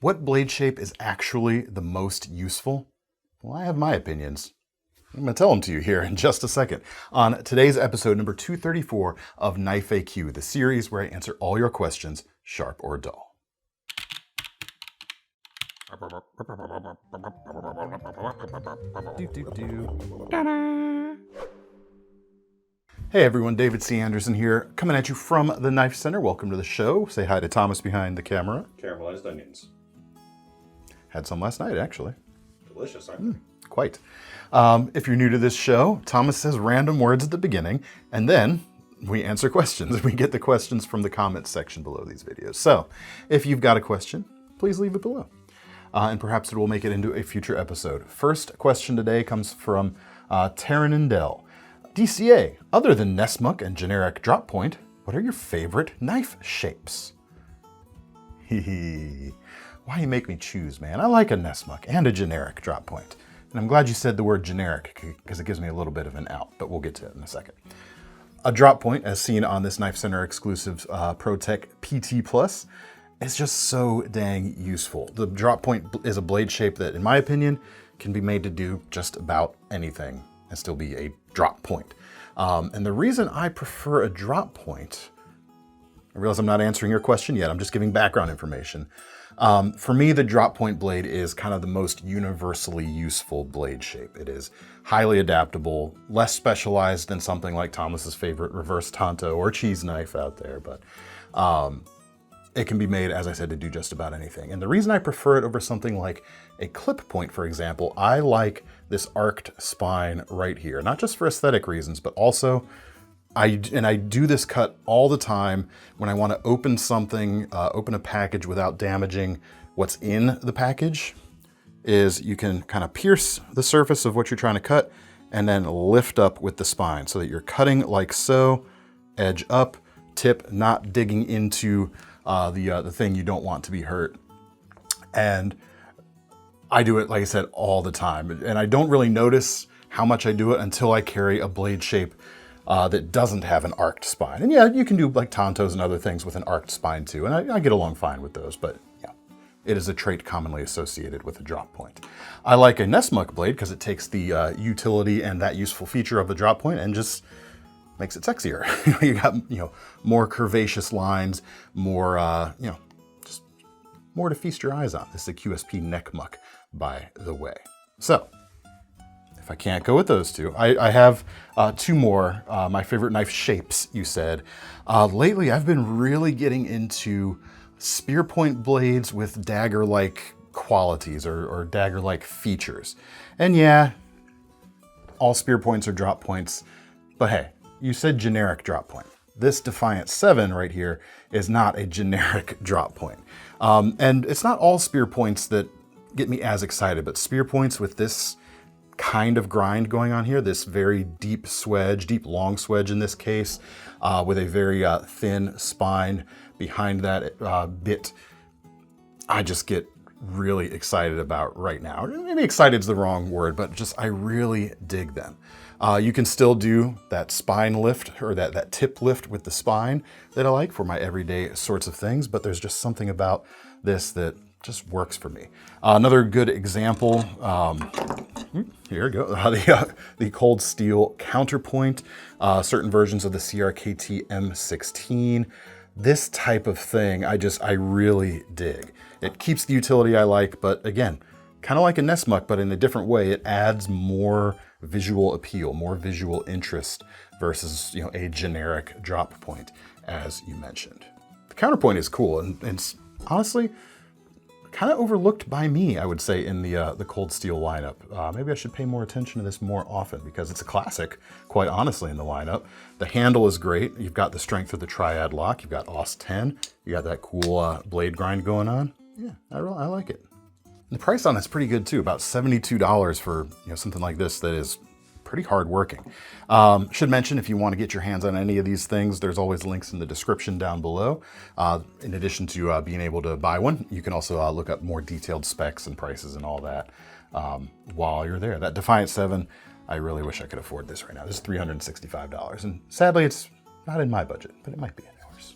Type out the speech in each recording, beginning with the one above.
What blade shape is actually the most useful? Well, I have my opinions. I'm going to tell them to you here in just a second on today's episode number 234 of KniFAQ, the series where I answer all your questions, sharp or dull. Hey everyone, David C. Anderson here, coming at you from the KnifeCenter. Welcome to the show. Say hi to Thomas behind the camera. Caramelized onions. Had some last night, actually. Delicious, aren't they? Quite. If you're new to this show, Thomas says random words at the beginning, and then we answer questions. We get the questions from the comments section below these videos. So if you've got a question, please leave it below. And perhaps it will make it into a future episode. First question today comes from Taryn and Dell. DCA, other than Nessmuck and generic drop point, what are your favorite knife shapes? Why you make me choose, man? I like a Nessmuck and a generic drop point. And I'm glad you said the word generic because it gives me a little bit of an out, but we'll get to it in a second. A drop point, as seen on this KnifeCenter exclusive ProTech PT Plus, is just so dang useful. The drop point is a blade shape that, in my opinion, can be made to do just about anything and still be a drop point. And the reason I prefer a drop point, I realize I'm not answering your question yet, I'm just giving background information. For me, the drop point blade is kind of the most universally useful blade shape. It is highly adaptable, less specialized than something like Thomas's favorite reverse tanto or cheese knife out there, but it can be made, as I said, to do just about anything. And the reason I prefer it over something like a clip point, for example, I like this arced spine right here, not just for aesthetic reasons, but also I do this cut all the time when I want to open something, open a package without damaging what's in the package, is you can kind of pierce the surface of what you're trying to cut and then lift up with the spine so that you're cutting like so, edge up, tip, not digging into the thing you don't want to be hurt. And I do it, like I said, all the time. And I don't really notice how much I do it until I carry a blade shape that doesn't have an arced spine. And yeah, you can do like tantos and other things with an arced spine too. And I get along fine with those, but yeah, it is a trait commonly associated with a drop point. I like a Nessmuck blade because it takes the utility and that useful feature of the drop point and just makes it sexier. You got, more curvaceous lines, more, just more to feast your eyes on. This is a QSP neck muck, by the way. So if I can't go with those two, I have two more, my favorite knife shapes, you said. Lately, I've been really getting into spear point blades with dagger-like qualities or dagger-like features. And yeah, all spear points are drop points, but hey, you said generic drop point. This Defiant 7 right here is not a generic drop point. And it's not all spear points that get me as excited, but spear points with this kind of grind going on here, this very deep swedge, deep long swedge in this case, with a very thin spine behind that bit, I just get really excited about right now. Maybe excited is the wrong word, but just I really dig them. You can still do that spine lift or that tip lift with the spine that I like for my everyday sorts of things, but there's just something about this that just works for me. Another good example, here we go, the cold steel counterpoint, certain versions of the CRKT M16. This type of thing, I really dig. It keeps the utility I like, but again, kind of like a Nessmuck, but in a different way. It adds more visual appeal, more visual interest versus a generic drop point, as you mentioned. The counterpoint is cool, and it's honestly kind of overlooked by me, I would say, in the cold steel lineup. Maybe I should pay more attention to this more often because it's a classic, quite honestly, in the lineup. The handle is great. You've got the strength of the triad lock. You've got AUS 10. You got that cool blade grind going on. Yeah, I like it. And the price on it's pretty good too, about $72 for something like this that is pretty hard working. Should mention, if you want to get your hands on any of these things, there's always links in the description down below. In addition to being able to buy one, you can also look up more detailed specs and prices and all that while you're there. That Defiant 7, I really wish I could afford this right now. This is $365, and sadly it's not in my budget, but it might be in yours.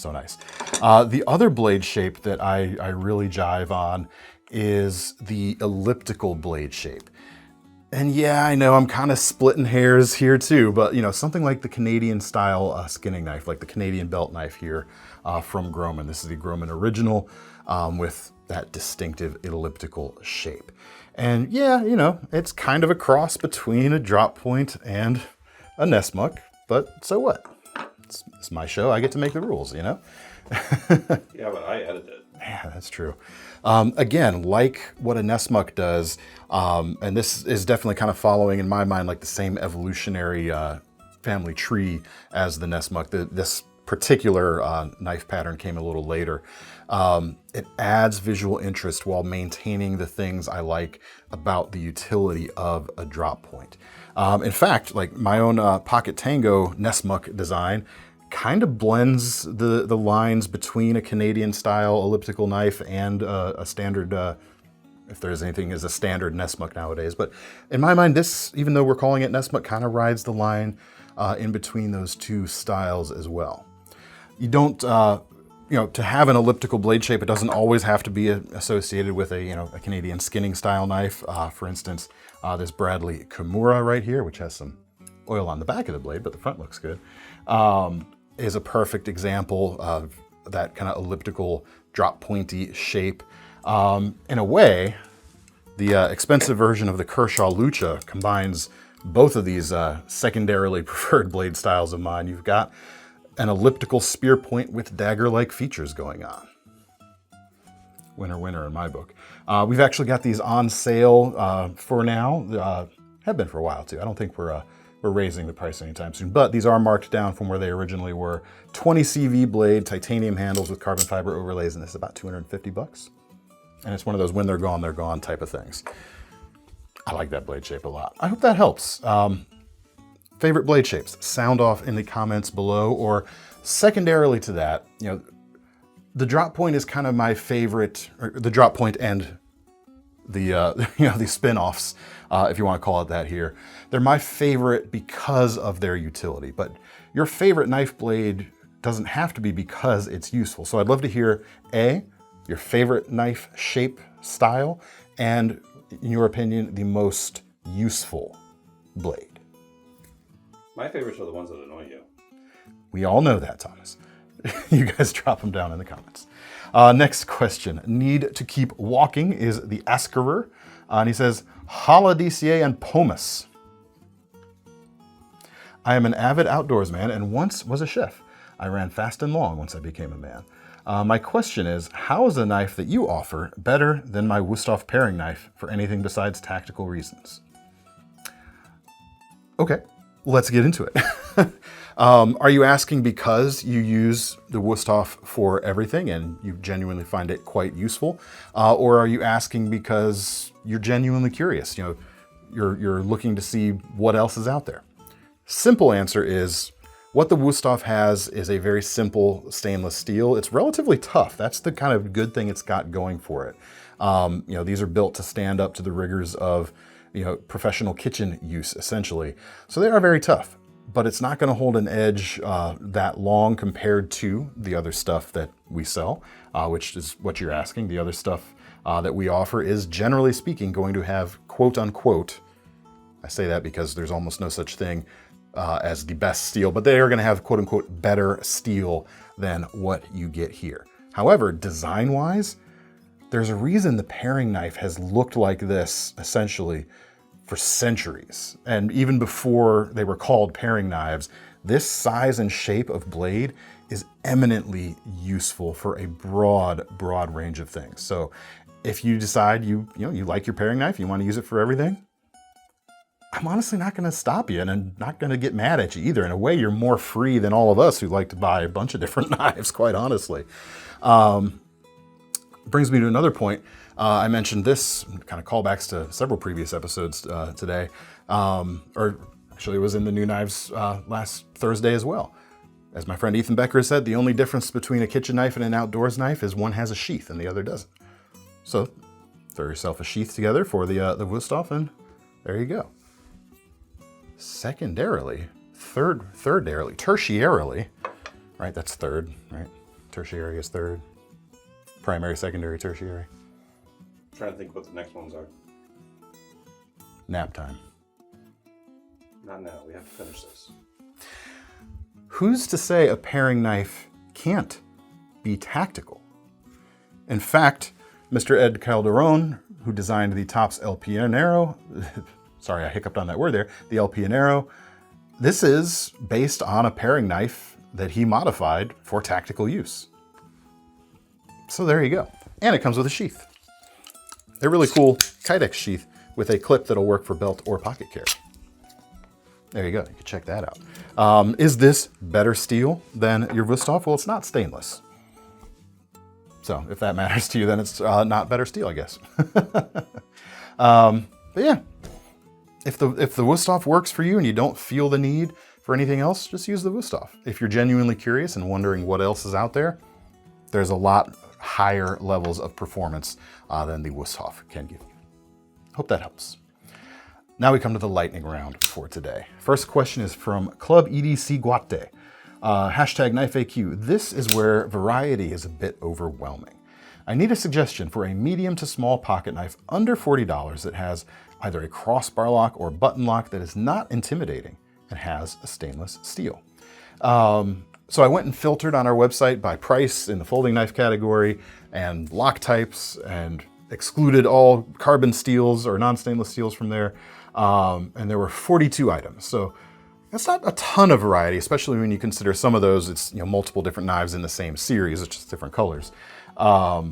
So nice. The other blade shape that I really jive on is the elliptical blade shape. And yeah, I know I'm kind of splitting hairs here too, but you know, something like the Canadian style skinning knife, like the Canadian belt knife here from Groman. This is the Groman original with that distinctive elliptical shape. And yeah, you know, it's kind of a cross between a drop point and a Nessmuck, but so what? It's my show. I get to make the rules, you know? Yeah, but I edited it. Yeah, that's true. Again, like what a Nessmuck does, and this is definitely kind of following, in my mind, like the same evolutionary family tree as the Nessmuck. This particular knife pattern came a little later. It adds visual interest while maintaining the things I like about the utility of a drop point. In fact, like my own Pocket Tango Nessmuck design kind of blends the lines between a Canadian style elliptical knife and a standard, if there's anything as a standard Nessmuck nowadays. But in my mind, this, even though we're calling it Nessmuck, kind of rides the line in between those two styles as well. You don't, you know, to have an elliptical blade shape, it doesn't always have to be associated with a, you know, a Canadian skinning style knife. For instance, this Bradley Kimura right here, which has some oil on the back of the blade, but the front looks good, is a perfect example of that kind of elliptical drop pointy shape. In a way, the expensive version of the Kershaw Lucha combines both of these secondarily preferred blade styles of mine. You've got an elliptical spear point with dagger-like features going on. Winner, winner in my book. We've actually got these on sale for now. Have been for a while too. I don't think we're raising the price anytime soon, but these are marked down from where they originally were. 20 CV blade, titanium handles with carbon fiber overlays, and this is about 250 bucks. And it's one of those when they're gone type of things. I like that blade shape a lot. I hope that helps. Favorite blade shapes, sound off in the comments below, or secondarily to that, you know, the drop point is kind of my favorite, or the drop point and the you know, the spin-offs, if you want to call it that here. They're my favorite because of their utility, but your favorite knife blade doesn't have to be because it's useful. So I'd love to hear your favorite knife shape style, and in your opinion, the most useful blade. My favorites are the ones that annoy you. We all know that, Thomas. You guys drop them down in the comments. Next question. Need to keep walking is the Askerer. And he says, Hala DCA and Pomus. I am an avid outdoors man and once was a chef. I ran fast and long once I became a man. My question is, how is the knife that you offer better than my Wüsthof paring knife for anything besides tactical reasons? Okay, let's get into it. Are you asking because you use the Wüsthof for everything and you genuinely find it quite useful? Or are you asking because you're genuinely curious? You know, you're looking to see what else is out there. Simple answer is, what the Wüsthof has is a very simple stainless steel. It's relatively tough. That's the kind of good thing it's got going for it. You know, these are built to stand up to the rigors of, you know, professional kitchen use, essentially. So they are very tough, but it's not going to hold an edge that long compared to the other stuff that we sell, which is what you're asking. The other stuff that we offer is, generally speaking, going to have, quote unquote, I say that because there's almost no such thing as the best steel, but they are going to have, quote unquote, better steel than what you get here. However, design-wise, there's a reason the paring knife has looked like this, essentially, for centuries. And even before they were called paring knives, this size and shape of blade is eminently useful for a broad range of things. So if you decide you like your paring knife, you want to use it for everything, I'm honestly not going to stop you, and I'm not going to get mad at you either. In a way, you're more free than all of us who like to buy a bunch of different knives, quite honestly. Brings me to another point. I mentioned this, kind of callbacks to several previous episodes today, or actually it was in the new knives last Thursday as well. As my friend Ethan Becker said, the only difference between a kitchen knife and an outdoors knife is one has a sheath and the other doesn't. So throw yourself a sheath together for the Wüsthof, and there you go. Secondarily, tertiarily, right? That's third, right? tertiary is third. Primary, secondary, tertiary. I'm trying to think what the next ones are. Nap time. Not now. We have to finish this. Who's to say a paring knife can't be tactical? In fact, Mr. Ed Calderon, who designed the Tops El Pionero, sorry, I hiccuped on that word there, the El Pionero, this is based on a paring knife that he modified for tactical use. So there you go. And it comes with a sheath. A really cool Kydex sheath with a clip that'll work for belt or pocket carry. There you go, you can check that out. Is this better steel than your Wusthof? Well, it's not stainless. So if that matters to you, then it's not better steel, I guess. But yeah, if the Wusthof works for you and you don't feel the need for anything else, just use the Wusthof. If you're genuinely curious and wondering what else is out there, there's a lot higher levels of performance than the Wusthof can give you. Hope that helps. Now we come to the lightning round for today. First question is from Club EDC Guate. Hashtag KniFAQ. This is where variety is a bit overwhelming. I need a suggestion for a medium to small pocket knife under $40 that has either a crossbar lock or button lock that is not intimidating and has a stainless steel. So I went and filtered on our website by price in the folding knife category and lock types and excluded all carbon steels or non-stainless steels from there. And there were 42 items. So that's not a ton of variety, especially when you consider some of those, it's multiple different knives in the same series, it's just different colors. But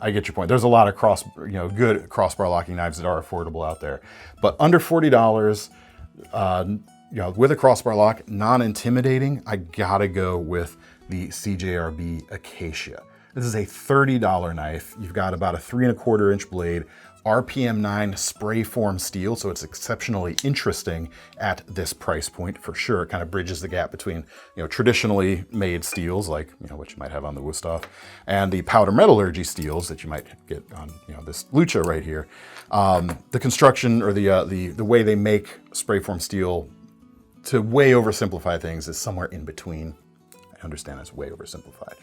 I get your point. There's a lot of good crossbar locking knives that are affordable out there. But under $40, with a crossbar lock, non-intimidating, I gotta go with the CJRB Acacia. This is a $30 knife. You've got about a 3 1/4 inch blade, RPM 9 spray form steel, so it's exceptionally interesting at this price point for sure. It kind of bridges the gap between traditionally made steels like what you might have on the Wusthof and the powder metallurgy steels that you might get on this Lucha right here. The construction or the way they make spray form steel, to way oversimplify things, is somewhere in between. I understand that's way oversimplified.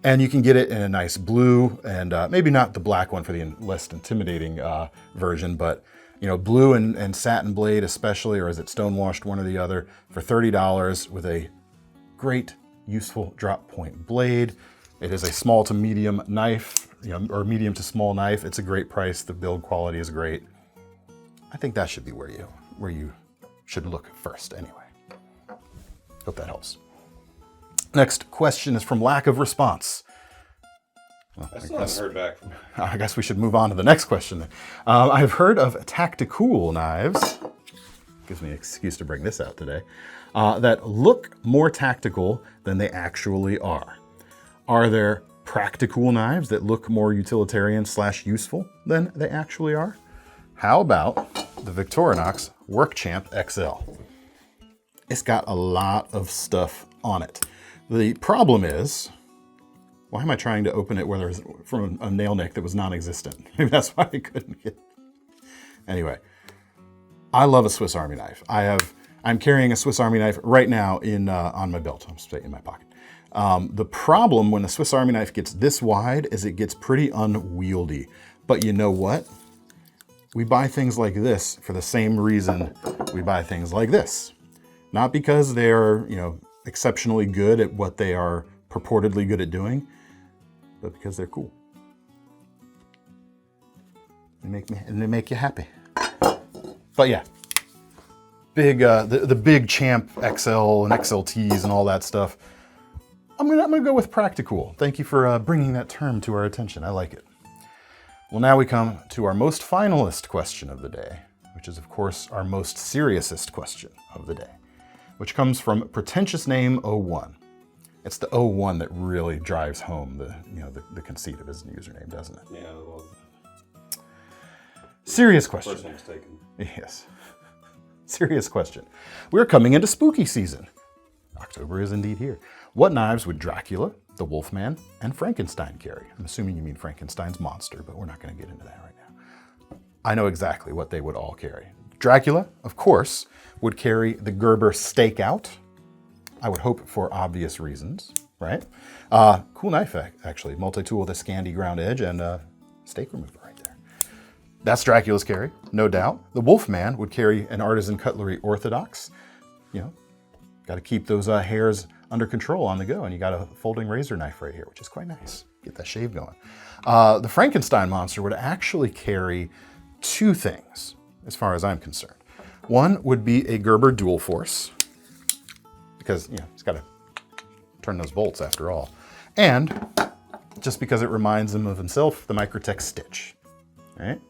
And you can get it in a nice blue, and maybe not the black one for the less intimidating version, but blue and satin blade especially, or is it stonewashed, one or the other, for $30 with a great, useful drop point blade. It is a small to medium knife, or medium to small knife. It's a great price. The build quality is great. I think that should be where you should look first anyway. Hope that helps. Next question is from Lack of Response. Well, I still haven't heard back from him. I guess we should move on to the next question. I've heard of TactiCool knives, gives me an excuse to bring this out today, that look more tactical than they actually are. Are there PractiCool knives that look more utilitarian / useful than they actually are? How about the Victorinox WorkChamp XL? It's got a lot of stuff on it. The problem is, why am I trying to open it from a nail nick that was non-existent? Maybe that's why I couldn't get it. Anyway, I love a Swiss Army knife. I'm carrying a Swiss Army knife right now on my belt. I'm straight in my pocket. The problem when a Swiss Army knife gets this wide is it gets pretty unwieldy. But you know what? We buy things like this for the same reason we buy things like this. Not because they're, exceptionally good at what they are purportedly good at doing, but because they're cool. They make you happy. But yeah, the big Champ XL and XLTs and all that stuff. I'm gonna go with PractiCool. Thank you for bringing that term to our attention. I like it. Well, now we come to our most finalist question of the day, which is of course our most seriousest question of the day, which comes from Pretentious Name 01. It's the 01 that really drives home the conceit of his username, doesn't it? Yeah, well, serious question. First name's taken. Yes. Serious question. We're coming into spooky season. October is indeed here. What knives would Dracula, the Wolfman, and Frankenstein carry? I'm assuming you mean Frankenstein's monster, but we're not going to get into that right now. I know exactly what they would all carry. Dracula, of course, would carry the Gerber Stakeout. I would hope for obvious reasons, right? Cool knife, actually. Multi-tool with a Scandi ground edge and a stake remover right there. That's Dracula's carry, no doubt. The Wolfman would carry an Artisan Cutlery Orthodox. You know, got to keep those hairs under control on the go, and you got a folding razor knife right here, which is quite nice. Get that shave going. The Frankenstein monster would actually carry two things, as far as I'm concerned. One would be a Gerber dual force, because, you know, he's got to turn those bolts after all. And just because it reminds him of himself, the Microtech Stitch, right?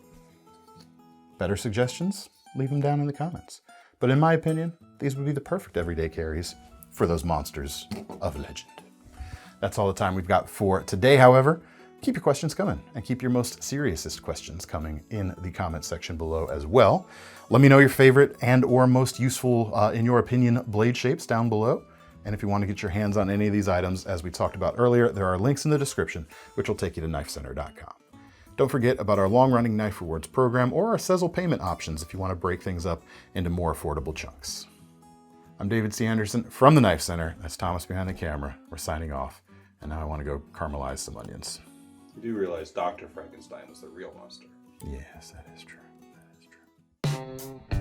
Better suggestions? Leave them down in the comments. But in my opinion, these would be the perfect everyday carries for those monsters of legend. That's all the time we've got for today, however. Keep your questions coming, and keep your most seriousest questions coming in the comment section below as well. Let me know your favorite and or most useful, in your opinion, blade shapes down below. And if you want to get your hands on any of these items, as we talked about earlier, there are links in the description, which will take you to KnifeCenter.com. Don't forget about our long-running Knife Rewards program or our Sezzle payment options if you want to break things up into more affordable chunks. I'm David C. Anderson from the Knife Center. That's Thomas behind the camera. We're signing off, and now I want to go caramelize some onions. You do realize Dr. Frankenstein was the real monster. Yes, that is true. That is true.